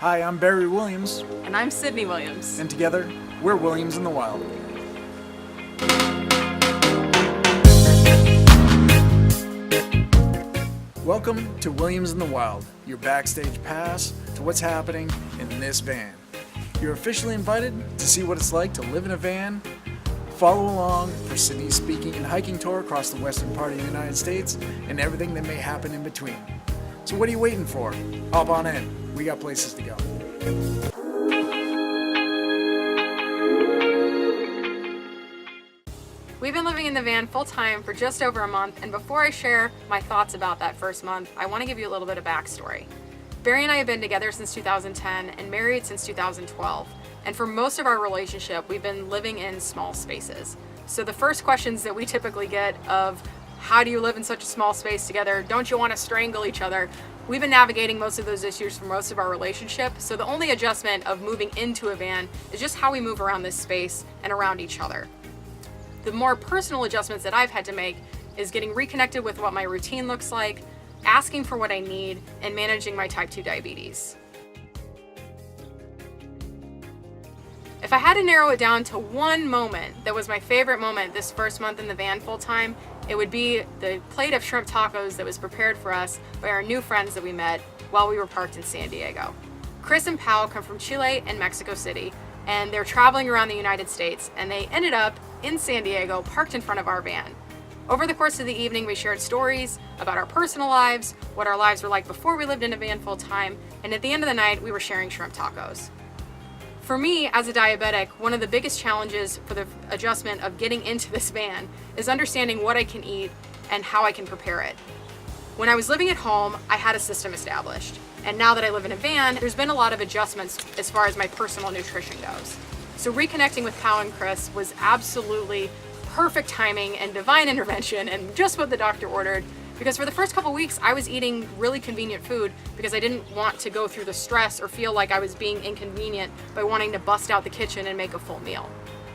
Hi, I'm Barry Williams. And I'm Sydney Williams. And together, we're Williams in the Wild. Welcome to Williams in the Wild, your backstage pass to what's happening in this van. You're officially invited to see what it's like to live in a van, follow along for Sydney's speaking and hiking tour across the western part of the United States, and everything that may happen in between. So what are you waiting for? Hop on in. We got places to go. We've been living in the van full-time for just over a month, and before I share my thoughts about that first month, I want to give you a little bit of backstory. Barry and I have been together since 2010 and married since 2012, and for most of our relationship, we've been living in small spaces. So the first questions that we typically get of, how do you live in such a small space together? Don't you want to strangle each other? We've been navigating most of those issues for most of our relationship, so the only adjustment of moving into a van is just how we move around this space and around each other. The more personal adjustments that I've had to make is getting reconnected with what my routine looks like, asking for what I need, and managing my type 2 diabetes. If I had to narrow it down to one moment that was my favorite moment this first month in the van full-time, it would be the plate of shrimp tacos that was prepared for us by our new friends that we met while we were parked in San Diego. Chris and Pao come from Chile and Mexico City, and they're traveling around the United States, and they ended up in San Diego parked in front of our van. Over the course of the evening, we shared stories about our personal lives, what our lives were like before we lived in a van full-time, and at the end of the night, we were sharing shrimp tacos. For me, as a diabetic, one of the biggest challenges for the adjustment of getting into this van is understanding what I can eat and how I can prepare it. When I was living at home, I had a system established. And now that I live in a van, there's been a lot of adjustments as far as my personal nutrition goes. So reconnecting with Pao and Chris was absolutely perfect timing and divine intervention and just what the doctor ordered, because for the first couple weeks I was eating really convenient food because I didn't want to go through the stress or feel like I was being inconvenient by wanting to bust out the kitchen and make a full meal.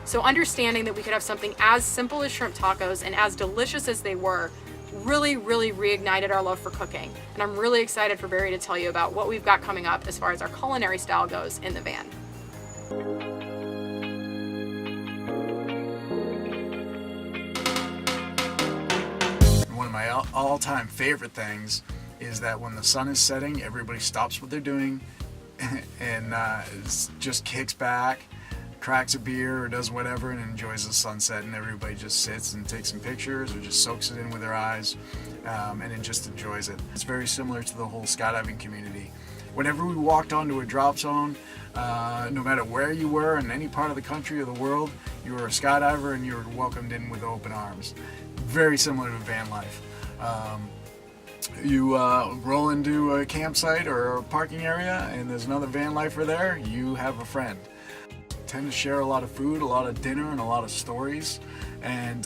So understanding that we could have something as simple as shrimp tacos and as delicious as they were really reignited our love for cooking. And I'm really excited for Barry to tell you about what we've got coming up as far as our culinary style goes in the van. One of my all-time favorite things is that when the sun is setting, everybody stops what they're doing and just kicks back, cracks a beer or does whatever and enjoys the sunset, and everybody just sits and takes some pictures or just soaks it in with their eyes and it just enjoys it. It's very similar to the whole skydiving community. Whenever we walked onto a drop zone, no matter where you were in any part of the country or the world, you were a skydiver and you were welcomed in with open arms. Very similar to van life. You roll into a campsite or a parking area and there's another van lifer there, you have a friend. Tend to share a lot of food, a lot of dinner, and a lot of stories, and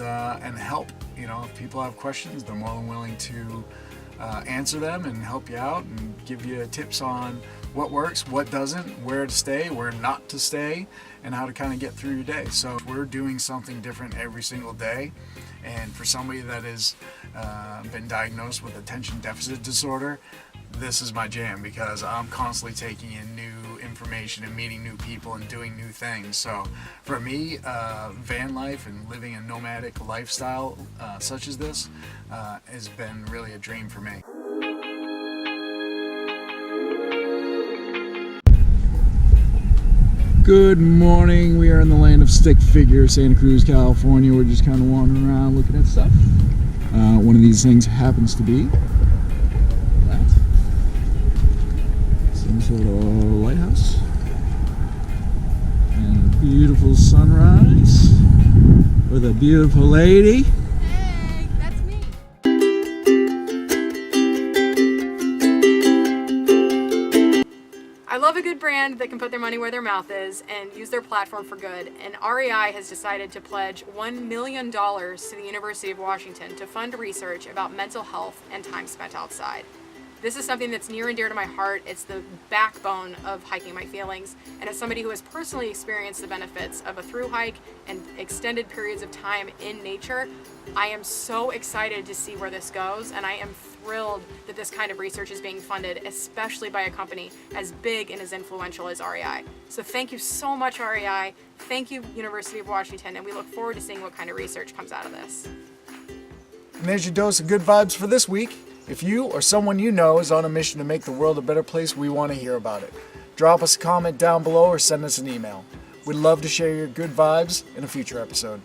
help. You know, if people have questions, they're more than willing to answer them and help you out and give you tips on what works, what doesn't, where to stay, where not to stay, and how to kind of get through your day. So we're doing something different every single day, and for somebody that has been diagnosed with attention deficit disorder, this is my jam because I'm constantly taking in new information and meeting new people and doing new things. So for me, van life and living a nomadic lifestyle such as this has been really a dream for me. Good morning. We are in the land of stick figure, Santa Cruz, California. We're just kind of wandering around looking at stuff. One of these things happens to be that. Some sort of lighthouse. And a beautiful sunrise with a beautiful lady. Hey, that's me. I love a good brand that can put their money where their mouth is and use their platform for good, and REI has decided to pledge $1 million to the University of Washington to fund research about mental health and time spent outside. This is something that's near and dear to my heart. It's the backbone of Hiking My Feelings. And as somebody who has personally experienced the benefits of a through hike and extended periods of time in nature, I am so excited to see where this goes. And I am thrilled that this kind of research is being funded, especially by a company as big and as influential as REI. So thank you so much, REI. Thank you, University of Washington. And we look forward to seeing what kind of research comes out of this. And there's your dose of good vibes for this week. If you or someone you know is on a mission to make the world a better place, we want to hear about it. Drop us a comment down below or send us an email. We'd love to share your good vibes in a future episode.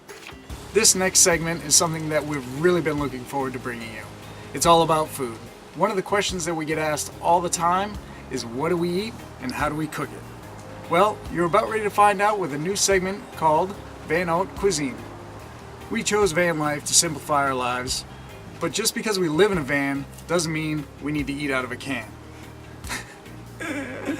This next segment is something that we've really been looking forward to bringing you. It's all about food. One of the questions that we get asked all the time is, what do we eat and how do we cook it? Well, you're about ready to find out with a new segment called Van Haute Cuisine. We chose van life to simplify our lives, but just because we live in a van doesn't mean we need to eat out of a can. I'm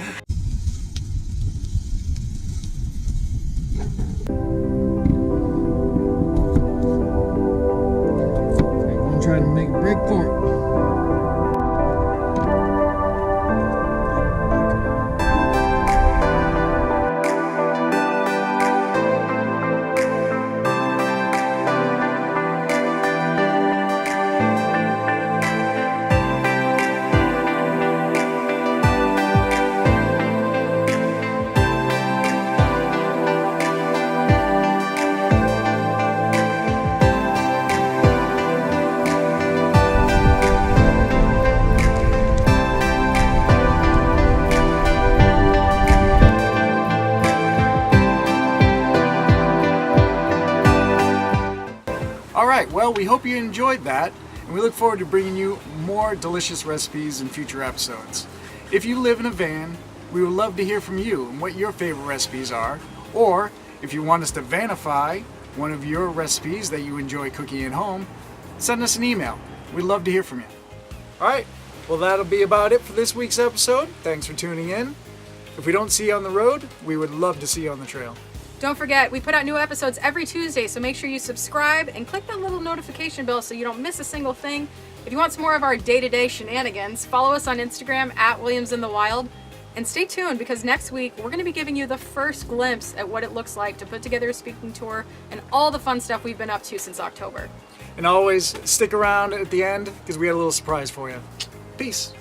trying to make a break for it. Alright, well, we hope you enjoyed that, and we look forward to bringing you more delicious recipes in future episodes. If you live in a van, we would love to hear from you and what your favorite recipes are, or if you want us to vanify one of your recipes that you enjoy cooking at home, send us an email. We'd love to hear from you. Alright, well, that'll be about it for this week's episode. Thanks for tuning in. If we don't see you on the road, we would love to see you on the trail. Don't forget, we put out new episoes every Tuesday, so make sure you subscribe and click that little notification bell so you don't miss a single thing. If you want some more of our day-to-day shenanigans, follow us on Instagram at WilliamsInTheWild. And stay tuned, because next week we're going to be giving you the first glimpse at what it looks like to put together a speaking tour and all the fun stuff we've been up to since October. And always stick around at the end, because we got a little surprise for you. Peace.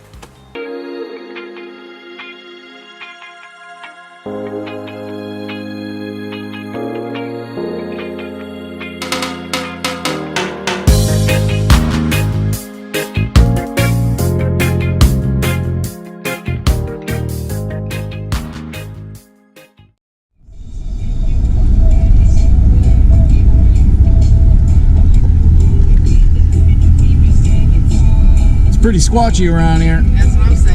Pretty squatchy around here. That's what I'm saying.